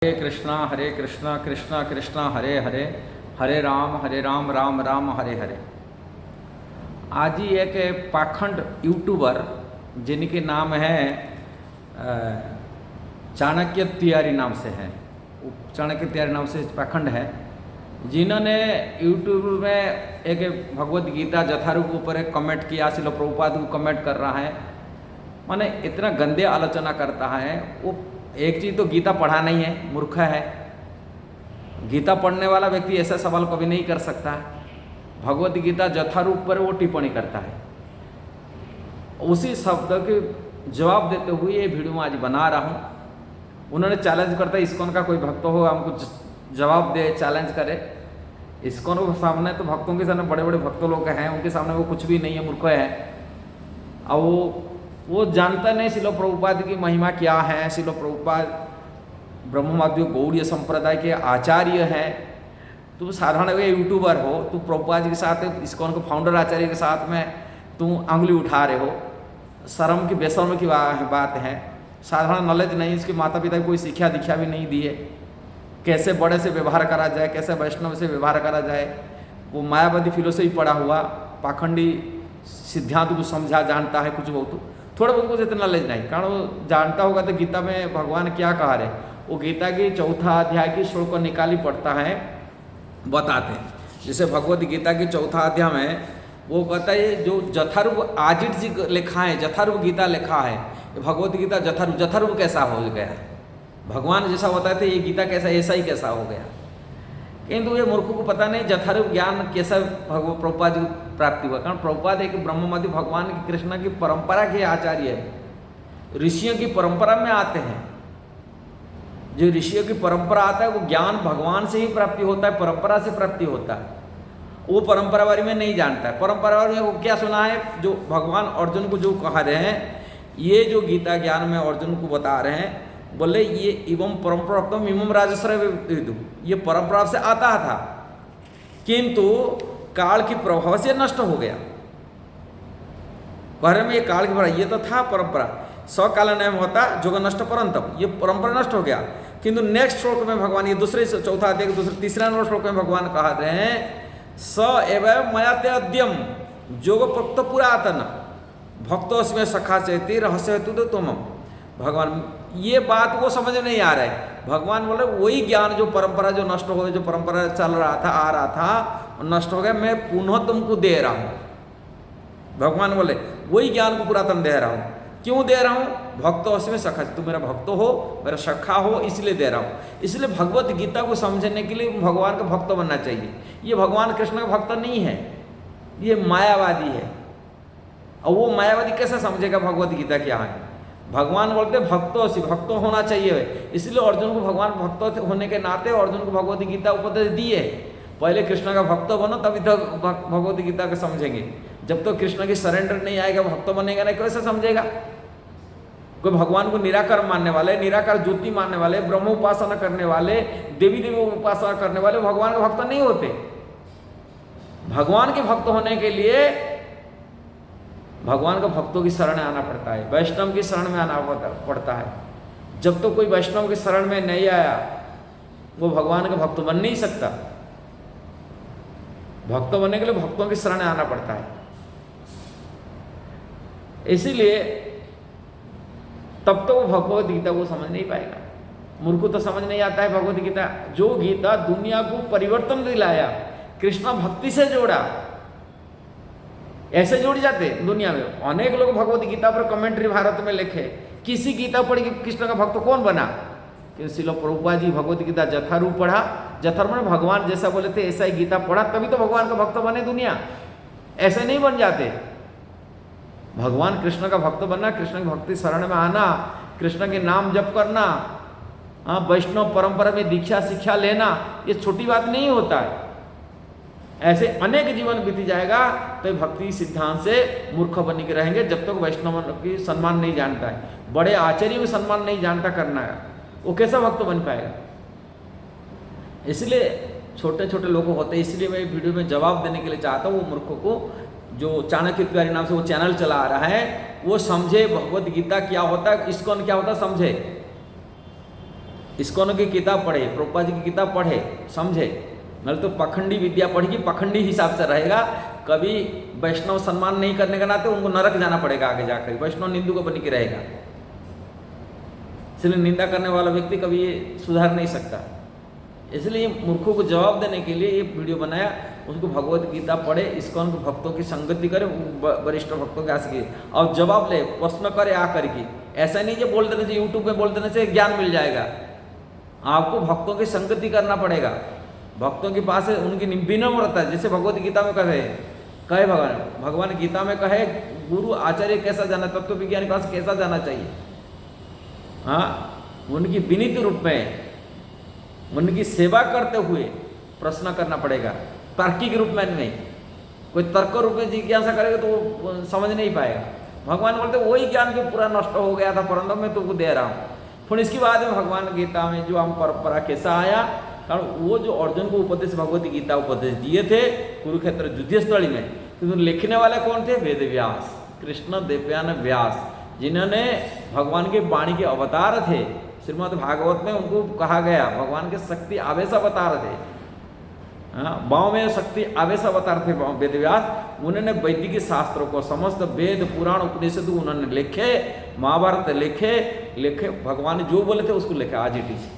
हरे कृष्णा कृष्णा कृष्णा हरे हरे, हरे राम राम राम हरे हरे। आज ही एक पाखंड यूट्यूबर जिनके नाम है चाणक्य तिवारी नाम से है, चाणक्य तिवारी नाम से पाखंड है, जिन्होंने यूट्यूब में एक भगवत गीता जथारूप ऊपर एक कमेंट किया, श्रील प्रभुपाद को कमेंट कर रहा है, माने इतना गंदे आलोचना करता है। वो एक चीज़ तो गीता पढ़ा नहीं है, मूर्ख है। गीता पढ़ने वाला व्यक्ति ऐसा सवाल कभी नहीं कर सकता। भगवत गीता जथारूप पर वो टिप्पणी करता है। उसी शब्द के जवाब देते हुए ये वीडियो में आज बना रहा हूँ। उन्होंने चैलेंज करता है, इस्कॉन का कोई भक्त हो हमको जवाब दे, चैलेंज करे। इस्कॉन के सामने तो भक्तों के सामने बड़े बड़े भक्त लोग हैं, उनके सामने वो कुछ भी नहीं है, मूर्ख है। अब वो जानता नहीं श्रील प्रभुपाद की महिमा क्या है। श्रील प्रभुपाद ब्रह्मवाद्य गौड़ीय संप्रदाय के आचार्य हैं। तुम साधारण यूट्यूबर हो, तुम प्रभुपाद के साथ, इस्कॉन के फाउंडर आचार्य के साथ में तुम अंगुली उठा रहे हो। शर्म की बेशर्म की बात है। साधारण नॉलेज नहीं, इसके माता पिता की कोई शिक्षा दीक्षा भी नहीं दी है, कैसे बड़े से व्यवहार करा जाए, कैसे वैष्णव से व्यवहार करा जाए। वो मायावादी फिलोसफी पढ़ा हुआ पाखंडी सिद्धांत को समझा जानता है, कुछ बहुत थोड़ा बहुत कुछ इतना नॉलेज नहीं। कारण वो जानता होगा तो गीता में भगवान क्या कहा रहे, वो गीता की 4 अध्याय की श्लोक को निकाली पढ़ता है, बताते हैं। जैसे भगवत गीता की 4 अध्याय में वो कहता है, जो जथारूप आजित जी लिखा है, जथारूप गीता लिखा है, भगवत गीता जथारूप, जथारूप कैसा हो गया, भगवान जैसा बताते ये गीता कैसा, ऐसा ही कैसा हो गया। किंतु ये मूर्ख को पता नहीं जथारूप ज्ञान कैसा प्रभुपाद की प्राप्ति हुआ। कारण प्रभुपाद एक ब्रह्मवादी भगवान की कृष्ण की परंपरा के आचार्य है, ऋषियों की परंपरा में आते हैं। जो ऋषियों की परंपरा आता है वो ज्ञान भगवान से ही प्राप्ति होता है, परंपरा से प्राप्ति होता है। वो परंपरा बारे में नहीं जानता है। परंपरा बारे में वो क्या सुना है, जो भगवान अर्जुन को जो कहा रहे हैं, ये जो गीता ज्ञान में अर्जुन को बता रहे हैं, बोले ये एवं परंपरा इवं राजश्रय, ये परंपरा से आता था, किंतु काल की प्रभाव से नष्ट हो गया। पहले में ये काल की प्रभाव, ये तो था परंपरा, स्वकाल नयम होता जो नष्ट परंतप, ये परंपरा नष्ट हो गया। किंतु नेक्स्ट श्लोक में भगवान, ये दूसरे 4 अध्याय के तीसरा नंबर श्लोक में भगवान कहा रहे हैं, स एवं मया ते अद्यम जोग प्रोक्त पुरातन भक्तोस्मि सखा चेति रहस्य हेतु तो तुम। भगवान ये बात वो समझ नहीं आ रहा है। भगवान बोले वही ज्ञान जो परंपरा जो नष्ट हो गया, जो परंपरा चल रहा था, आ रहा था, नष्ट हो गया, मैं पुनः तुमको दे रहा हूँ। भगवान बोले वही ज्ञान को पुरातन दे रहा हूँ। क्यों दे रहा हूँ, भक्तोस्मि सखा, तुम मेरा भक्त हो, मेरा सखा हो, इसलिए दे रहा हूँ। इसलिए भगवत गीता को समझने के लिए भगवान का भक्त बनना चाहिए। ये भगवान कृष्ण का भक्त नहीं है, ये मायावादी है। और वो मायावादी कैसे समझेगा भगवत गीता क्या है। भगवान बोलते भक्तों से, भक्त होना चाहिए। इसलिए अर्जुन को भगवान भक्त होने के नाते अर्जुन को भगवत गीता उपदेश दिए। पहले कृष्ण का भक्त बनो, तभी तो भगवत गीता को समझेंगे। जब तो कृष्ण की सरेंडर नहीं आएगा, भक्त बनेगा नहीं, कैसे समझेगा। कोई भगवान को निराकार मानने वाले, निराकार ज्योति मानने वाले, ब्रह्म उपासना करने वाले, देवी देवी उपासना करने वाले भगवान का भक्त नहीं होते। भगवान के भक्त होने के लिए भगवान का भक्तों की शरण में आना पड़ता है, वैष्णव की शरण में आना पड़ता है। जब तो कोई वैष्णव की शरण में नहीं आया, वो भगवान का भक्त बन नहीं सकता। भक्त बनने के लिए भक्तों की शरण में आना पड़ता है। इसीलिए तब तो वो भगवत गीता को समझ नहीं पाएगा। मूर्ख को तो समझ नहीं आता है भगवत गीता। जो गीता दुनिया को परिवर्तन दिलाया, कृष्ण भक्ति से जोड़ा, ऐसे जुड़ जाते दुनिया में। अनेक लोग भगवत गीता पर कमेंट्री भारत में लिखे, किसी गीता पढ़ के कृष्ण का भक्त कौन बना। श्रील प्रभुपाद जी भगवत गीता जथारूप पढ़ा, जथारूप में भगवान जैसा बोले थे ऐसा ही गीता पढ़ा, तभी तो भगवान का भक्त बने दुनिया। ऐसे नहीं बन जाते। भगवान कृष्ण का भक्त बनना, कृष्ण की भक्ति शरण में आना, कृष्ण के नाम जप करना, वैष्णव परंपरा में दीक्षा शिक्षा लेना, ये छोटी बात नहीं होता है। ऐसे अनेक जीवन बीती जाएगा तो भक्ति सिद्धांत से मूर्ख बन के रहेंगे। जब तक वैष्णव की सम्मान नहीं जानता है, बड़े आचार्य में सम्मान नहीं जानता करना है, वो कैसा भक्त बन पाएगा। इसलिए छोटे छोटे लोग होते हैं। इसलिए मैं वीडियो में जवाब देने के लिए चाहता हूँ वो मूर्खों को, जो चाणक्य तिवारी नाम से वो चैनल चला रहा है, वो समझे भगवत गीता क्या होता है, इस्कॉन क्या होता है समझे। इस्कॉन की किताब पढ़े, प्रभुपाद जी की किताब पढ़े, समझे, नहीं तो पखंडी विद्या पढ़ेगी, पखंडी हिसाब से रहेगा, कभी वैष्णव सम्मान नहीं करने के नाते उनको नरक जाना पड़ेगा आगे जाकर, वैष्णव निंदु को बन के रहेगा। इसलिए निंदा करने वाला व्यक्ति कभी ये सुधार नहीं सकता। इसलिए मूर्खों को जवाब देने के लिए ये वीडियो बनाया। उसको भगवत गीता पढ़े, इस्कॉन के भक्तों की संगति करे, वरिष्ठ भक्तों के आगे और जवाब ले, प्रश्न करे आकर के। ऐसा नहीं कि बोल देने से, यूट्यूब में बोल देने से ज्ञान मिल जाएगा। आपको भक्तों की संगति करना पड़ेगा, भक्तों के पास उनकी विनम्रता, जैसे भगवत गीता में कहे भगवान गीता में कहे गुरु आचार्य कैसा जाना, तत्व विज्ञान के पास कैसा जाना चाहिए। हाँ, उनकी विनीत रूप में उनकी सेवा करते हुए प्रश्न करना पड़ेगा, तार्किक रूप में नहीं। कोई तर्क रूप में जिज्ञासा करेगा तो वो समझ नहीं पाएगा। भगवान बोलते वही ज्ञान जो पूरा नष्ट हो गया था परंतु मैं तुमको दे रहा हूँ। फिर इसके बाद में भगवान गीता में जो हम परंपरा कैसा आया, कारण वो जो अर्जुन को उपदेश भगवत गीता उपदेश दिए थे कुरुक्षेत्र युद्ध स्थली में, तो लिखने वाले कौन थे? वेद व्यास, कृष्ण देवयान व्यास, जिन्होंने भगवान के वाणी के अवतार थे। श्रीमद् भागवत में उनको कहा गया भगवान के शक्ति आवेश अवतार थे। भाव में शक्ति आवेश अवतार थे वेद व्यास। उन्होंने वैदिक शास्त्रों को, समस्त वेद पुराण उपनिषद उन्होंने लिखे, महाभारत लिखे, भगवान जो बोले थे उसको लिखे आज इट इज।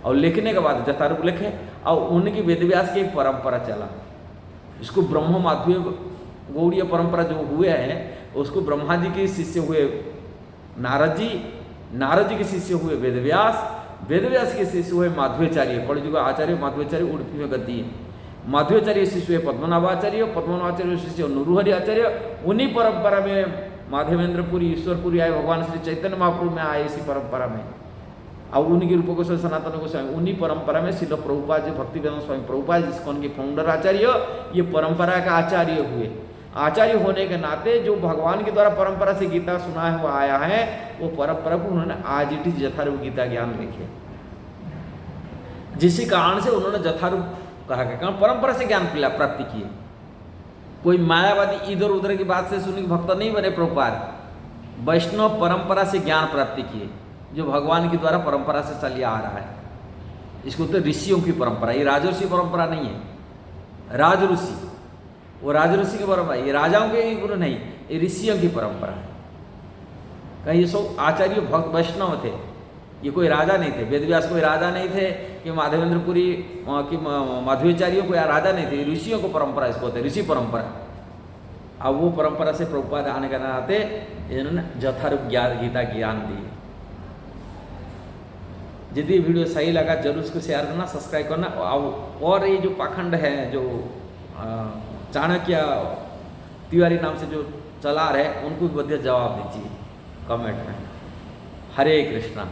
और लिखने के बाद जथारूप लिखे, और उनकी वेद व्यास की एक परंपरा चला। इसको ब्रह्म माध्व गौड़ीय परंपरा जो हुए हैं, उसको ब्रह्मा जी के शिष्य हुए नारद जी, नारद जी के शिष्य हुए वेद व्यास के शिष्य हुए माध्वाचार्य, कलयुग आचार्य माध्वाचार्य, उड़पी में गद्दी है। माध्वाचार्य शिष्य हुए पद्मनाभाचार्य शिष्य नूरुहरि आचार्य। उन्हीं परंपरा में माधवेंद्रपुरी, ईश्वरपुरी आए, भगवान श्री चैतन्य महाप्रभु में आए इसी परंपरा में। और उन्हीं के रूप को सनातन गोस्वामी, उन्हीं परंपरा में श्रील प्रभुपाद जी, भक्तिवेदांत स्वामी प्रभुपाद इस्कॉन के फाउंडर आचार्य, ये परंपरा का आचार्य हुए। आचार्य होने के नाते जो भगवान के द्वारा परंपरा से गीता सुना हुआ आया है, वो परंपरा को उन्होंने आज इट इज यथारूप गीता ज्ञान लिखे, जिसी कारण से उन्होंने यथारूप कहा गया, कारण परंपरा से ज्ञान प्राप्ति किए। कोई मायावादी इधर उधर की बात से सुनी भक्त नहीं बने प्रभुपाद, वैष्णव परंपरा से ज्ञान प्राप्ति किए, जो भगवान के द्वारा परंपरा से चलिए आ रहा है। इसको तो ऋषियों की परंपरा, ये राजऋषि परंपरा नहीं है। राजऋषि वो राजऋषि की परंपरा, ये राजाओं के गुरु नहीं, ये ऋषियों की परंपरा है। कहीं ये सब आचार्य भक्त वैष्णव थे, ये कोई राजा नहीं थे। वेदव्यास कोई राजा नहीं थे कि माधवेंद्रपुरी की माध्वाचार्य कोई राजा नहीं थे, ऋषियों को परंपरा इसको होते, ऋषि परंपरा। अब वो परंपरा से प्रभुपाद आने के नाते इन्होंने यथारूप गीता ज्ञान दी। यदि वीडियो सही लगा जरूर उसको शेयर करना, सब्सक्राइब करना। और ये जो पाखंड है, जो चाणक्य तिवारी नाम से जो चला रहे, उनको भी बढ़िया जवाब दीजिए कमेंट में। हरे कृष्णा।